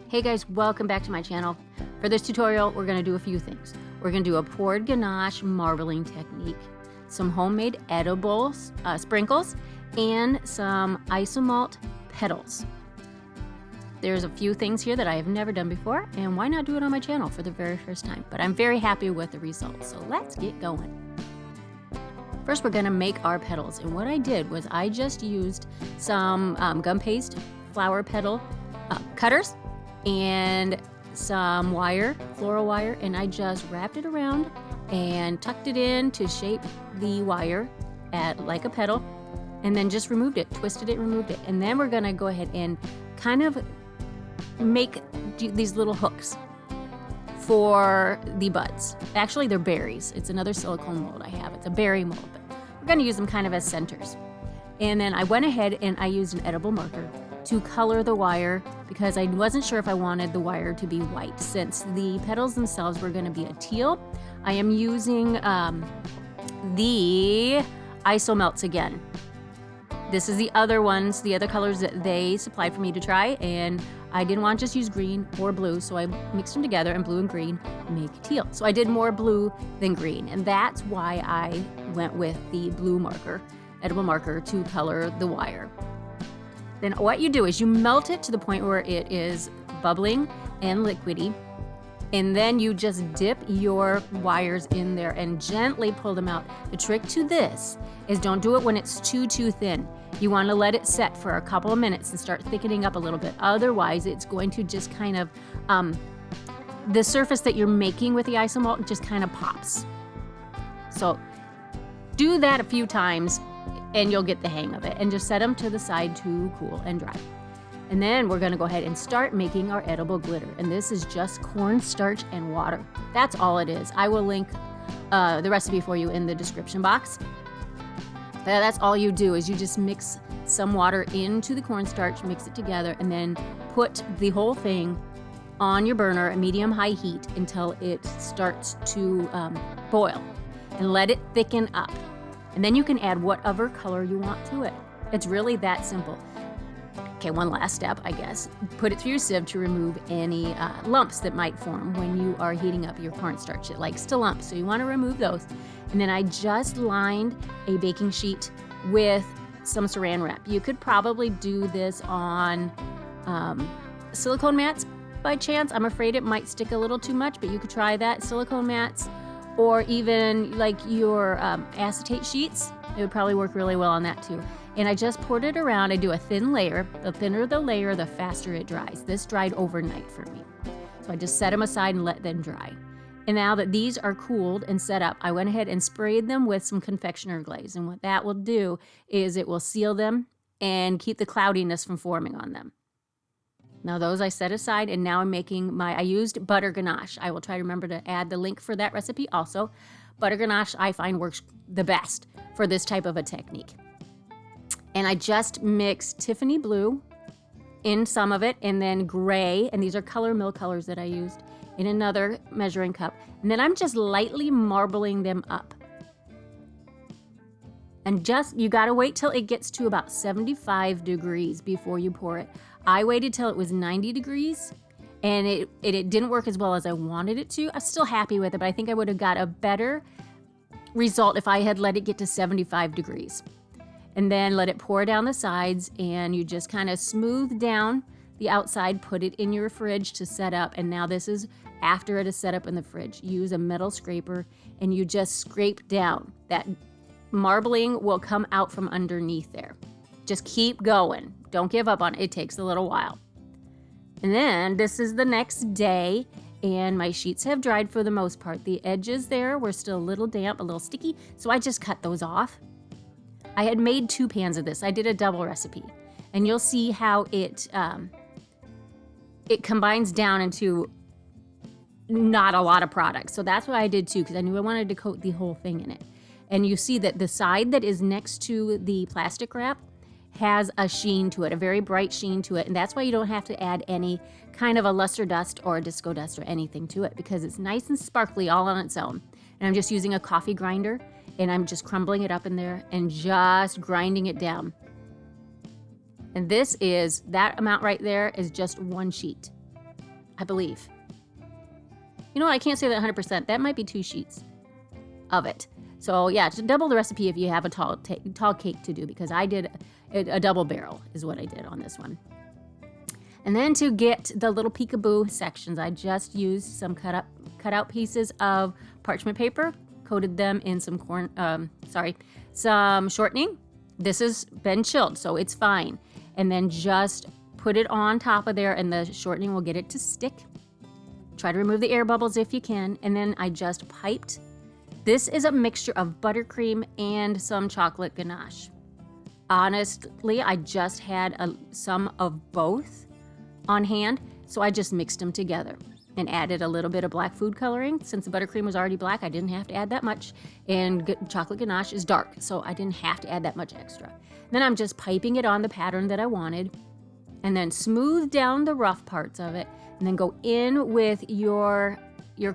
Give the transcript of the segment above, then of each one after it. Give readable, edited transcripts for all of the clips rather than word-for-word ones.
Hey guys, welcome back to my channel. For this tutorial, we're gonna do a few things. We're gonna do a poured ganache marbling technique, some homemade edible sprinkles, and some isomalt petals. There's a few things here that I have never done before, and why not do it on my channel for the very first time? But I'm very happy with the results, so let's get going. First, we're gonna make our petals, and what I did was I just used some gum paste, flower petal cutters, and some wire, floral wire, and I just wrapped it around and tucked it in to shape the wire at like a petal, and then just removed it, twisted it, removed it. And then we're gonna go ahead and kind of make these little hooks for the buds. Actually, they're berries. It's another silicone mold I have. It's a berry mold, but we're gonna use them kind of as centers. And then I went ahead and I used an edible marker to color the wire because I wasn't sure if I wanted the wire to be white. Since the petals themselves were going to be a teal, I am using the ISOMALTs again. This is the other ones, the other colors that they supplied for me to try, and I didn't want to just use green or blue, so I mixed them together, and blue and green make teal. So I did more blue than green, and that's why I went with the blue marker, edible marker, to color the wire. Then what you do is you melt it to the point where it is bubbling and liquidy, and then you just dip your wires in there and gently pull them out. The trick to this is don't do it when it's too thin. You want to let it set for a couple of minutes and start thickening up a little bit. Otherwise, it's going to just kind of, the surface that you're making with the isomalt just kind of pops. So do that a few times and you'll get the hang of it, and just set them to the side to cool and dry. And then we're gonna go ahead and start making our edible glitter, and this is just cornstarch and water. That's all it is. I will link the recipe for you in the description box. But that's all you do is you just mix some water into the cornstarch, mix it together, and then put the whole thing on your burner at medium-high heat until it starts to boil, and let it thicken up. And then you can add whatever color you want to it. It's really that simple. Okay, one last step, I guess. Put it through your sieve to remove any lumps that might form when you are heating up your cornstarch. It likes to lump, so you want to remove those. And then I just lined a baking sheet with some saran wrap. You could probably do this on silicone mats by chance. I'm afraid it might stick a little too much, but you could try that. Silicone mats, or even like your acetate sheets. It would probably work really well on that too. And I just poured it around. I do a thin layer. The thinner the layer, the faster it dries. This dried overnight for me. So I just set them aside and let them dry. And now that these are cooled and set up, I went ahead and sprayed them with some confectioner glaze. And what that will do is it will seal them and keep the cloudiness from forming on them. Now those I set aside, and now I'm making I used butter ganache. I will try to remember to add the link for that recipe also. Butter ganache I find works the best for this type of a technique. And I just mixed Tiffany blue in some of it, and then gray, and these are Color Mill colors that I used, in another measuring cup. And then I'm just lightly marbling them up. And you gotta wait till it gets to about 75 degrees before you pour it. I waited till it was 90 degrees, and it didn't work as well as I wanted it to. I'm still happy with it, but I think I would have got a better result if I had let it get to 75 degrees. And then let it pour down the sides, and you just kind of smooth down the outside, put it in your fridge to set up. And now this is after it is set up in the fridge. Use a metal scraper, and you just scrape down. That marbling will come out from underneath there. Just keep going. Don't give up on it. It takes a little while. And then this is the next day, and my sheets have dried for the most part. The edges there were still a little damp, a little sticky, so I just cut those off. I had made 2 pans of this. I did a double recipe, and you'll see how it combines down into not a lot of product. So that's what I did too, because I knew I wanted to coat the whole thing in it. And you see that the side that is next to the plastic wrap has a sheen to it, a very bright sheen to it, and that's why you don't have to add any kind of a luster dust or a disco dust or anything to it, because it's nice and sparkly all on its own. And I'm just using a coffee grinder, and I'm just crumbling it up in there and just grinding it down. And that amount right there is just 1 sheet. I believe. You know what? I can't say that 100%. That might be 2 sheets of it. So yeah, just double the recipe if you have a tall cake to do, because I did a double barrel is what I did on this one. And then to get the little peekaboo sections, I just used some cut out pieces of parchment paper, coated them in some some shortening. This has been chilled, so it's fine. And then just put it on top of there, and the shortening will get it to stick. Try to remove the air bubbles if you can. And then I just piped. This is a mixture of buttercream and some chocolate ganache. Honestly, I just had some of both on hand, so I just mixed them together and added a little bit of black food coloring. Since the buttercream was already black, I didn't have to add that much, and chocolate ganache is dark, so I didn't have to add that much extra. Then I'm just piping it on the pattern that I wanted, and then smooth down the rough parts of it, and then go in with your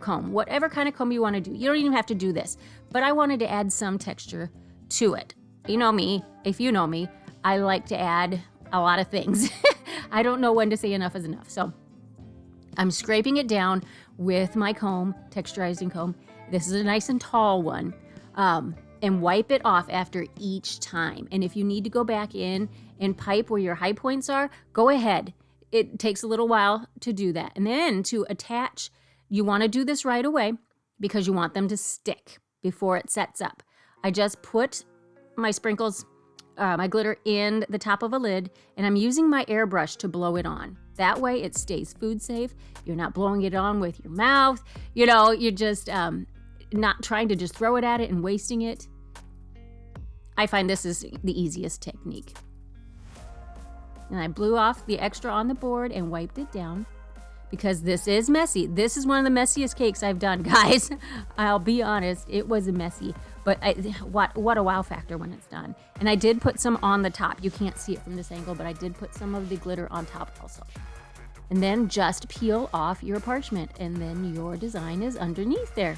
comb, whatever kind of comb you want to do. You don't even have to do this, but I wanted to add some texture to it. You know me, if you know me, I like to add a lot of things. I don't know when to say enough is enough. So I'm scraping it down with my comb, texturizing comb. This is a nice and tall one. And wipe it off after each time. And if you need to go back in and pipe where your high points are, go ahead. It takes a little while to do that. And then to attach, you want to do this right away because you want them to stick before it sets up. I just put my sprinkles, my glitter in the top of a lid, and I'm using my airbrush to blow it on. That way it stays food safe. You're not blowing it on with your mouth. You know, you're just not trying to just throw it at it and wasting it. I find this is the easiest technique. And I blew off the extra on the board and wiped it down because this is messy. This is one of the messiest cakes I've done, guys. I'll be honest, it was messy, but what a wow factor when it's done. And I did put some on the top. You can't see it from this angle, but I did put some of the glitter on top also. And then just peel off your parchment, and then your design is underneath there.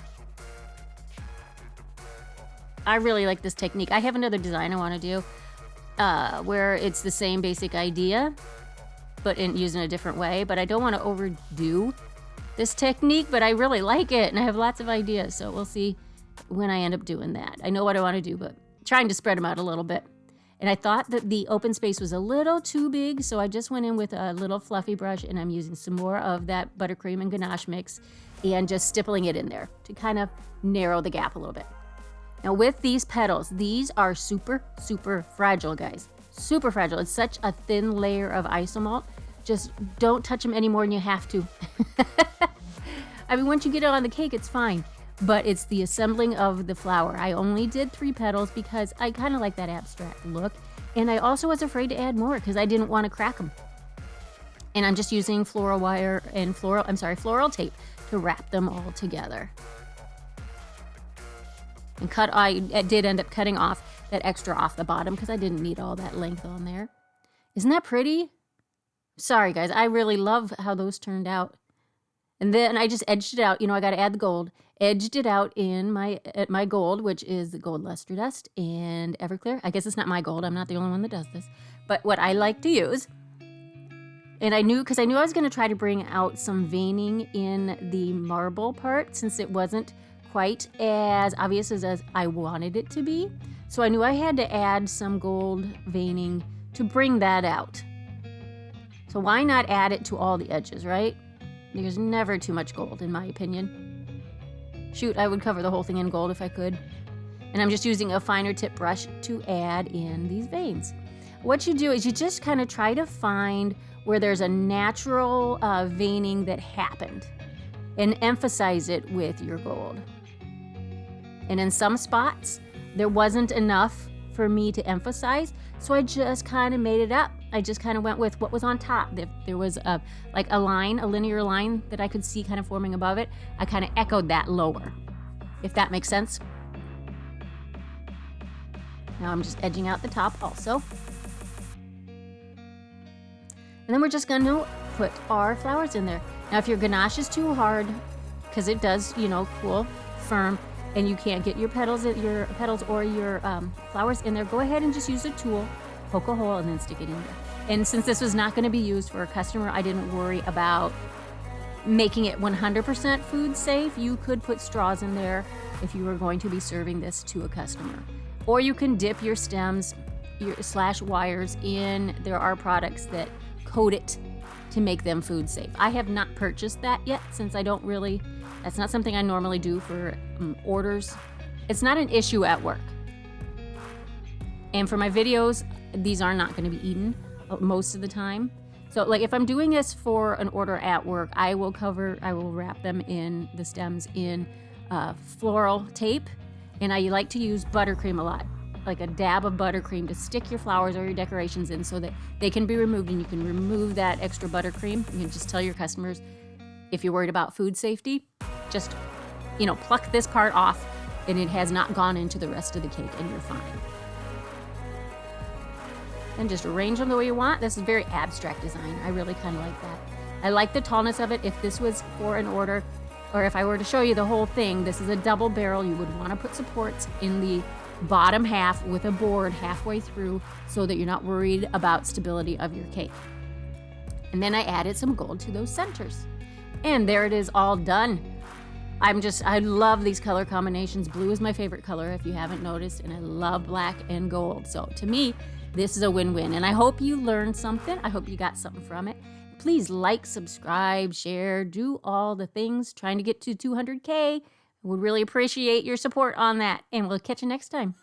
I really like this technique. I have another design I want to do where it's the same basic idea, but used in a different way. But I don't want to overdo this technique, but I really like it, and I have lots of ideas. So we'll see when I end up doing that. I know what I want to do, but trying to spread them out a little bit. And I thought that the open space was a little too big, so I just went in with a little fluffy brush, and I'm using some more of that buttercream and ganache mix and just stippling it in there to kind of narrow the gap a little bit. Now with these petals, these are super, super fragile, guys. Super fragile. It's such a thin layer of isomalt. Just don't touch them any more than you have to. I mean, once you get it on the cake, it's fine. But it's the assembling of the flower. I only did 3 petals because I kind of like that abstract look. And I also was afraid to add more because I didn't want to crack them. And I'm just using floral wire and floral tape to wrap them all together. And I did end up cutting off that extra off the bottom because I didn't need all that length on there. Isn't that pretty? Sorry, guys. I really love how those turned out. And then I just edged it out. You know, I got to add the gold. Edged it out in my gold, which is the gold luster dust and Everclear. I guess it's not my gold. I'm not the only one that does this. But what I like to use. And I knew I was going to try to bring out some veining in the marble part since it wasn't quite as obvious as I wanted it to be. So I knew I had to add some gold veining to bring that out. So why not add it to all the edges, right? There's never too much gold, in my opinion. Shoot, I would cover the whole thing in gold if I could. And I'm just using a finer tip brush to add in these veins. What you do is you just kind of try to find where there's a natural veining that happened and emphasize it with your gold. And in some spots, there wasn't enough for me to emphasize, so I just kind of made it up. I just kind of went with what was on top. If there was a linear line that I could see kind of forming above it, I kind of echoed that lower, if that makes sense. Now I'm just edging out the top also. And then we're just going to put our flowers in there. Now if your ganache is too hard, because it does, cool, firm, and you can't get your petals or your flowers in there, go ahead and just use a tool, poke a hole, and then stick it in there. And since this was not going to be used for a customer, I didn't worry about making it 100% food safe, you could put straws in there if you were going to be serving this to a customer. Or you can dip your stems slash wires in. There are products that coat it to make them food safe. I have not purchased that yet since that's not something I normally do for orders. It's not an issue at work. And for my videos, these are not going to be eaten most of the time. So like if I'm doing this for an order at work, I will wrap them in the stems in floral tape. And I like to use buttercream a lot, like a dab of buttercream to stick your flowers or your decorations in so that they can be removed, and you can remove that extra buttercream. You can just tell your customers, if you're worried about food safety, just, pluck this part off and it has not gone into the rest of the cake and you're fine. And just arrange them the way you want. This is very abstract design. I really kind of like that. I like the tallness of it. If this was for an order, or if I were to show you the whole thing, this is a double barrel. You would want to put supports in the bottom half with a board halfway through so that you're not worried about stability of your cake. And then I added some gold to those centers. And there it is, all done. I love these color combinations. Blue is my favorite color, if you haven't noticed, and I love black and gold. So to me, this is a win-win, and I hope you learned something. I hope you got something from it. Please like, subscribe, share, do all the things. Trying to get to 200K. Would really appreciate your support on that, and we'll catch you next time.